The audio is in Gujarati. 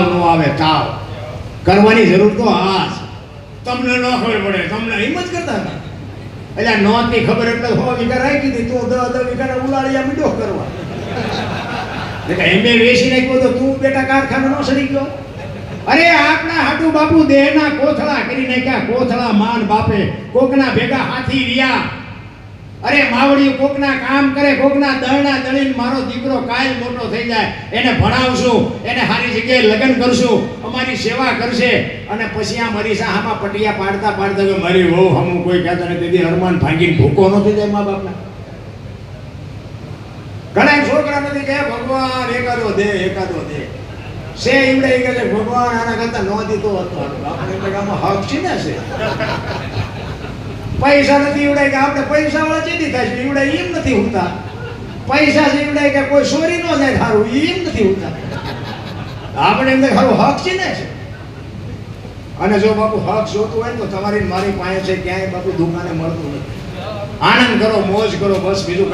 તાવ નો આવે તાવ કરવાની જરૂર તો આ છે તમને ન ખબર પડે તમને એમ જ કરતા હતા એટલે નહોતી ખબર એટલે 100 વીઘા રાખી દીધી તું 10 વીઘા ઉલાળિયા મીઠો કરવા એમે વેચી નાખ્યો તો તું બેટા કારખાના નો સડી ગયો અરે આપણા હાટુ બાપુ દેહના કોથળા કરી નાખ્યા કોથળા માન બાપે કોકના ભેગા હાથી રહ્યા અરે માવડી કોકના કામ કરે કોકના દળના દળીને મારો દીકરો કાયમ મોટો થઈ જાય એને ભણાવશું એને સારી જગ્યાએ લગ્ન કરશું અમારી સેવા કરશે અને પછી આ મરી સાહામાં પટિયા પાડતા પાડતા કે મારી વહુ હમું કોઈ કહેતા નથી દીદી હરમાન ભાંગીને ભૂકો ન થઈ જાય મા બાપના ઘણા છોકરા નથી કે ભગવાન એકાદો દે સે ઈવડે કે છે ભગવાન આના કરતા ન દીધો હતો આપણે એટલે આમાં હક છે ને છે પૈસા નથી ઈવડે કે આપણે પૈસા વાળા ચીડી થાય છે ઈવડે એમ નથી હોતા પૈસા છે ઈવડે કે કોઈ ચોરી ન જાય સારું એમ નથી હોતા આપણે એમ સારું હક છે ને છે અને જો બાપુ હક જોતું હોય તો તમારી મારી પાસે છે ક્યાંય બાપુ દુકાને મળતું નથી આનંદ કરો મોજ કરો બસ બીજું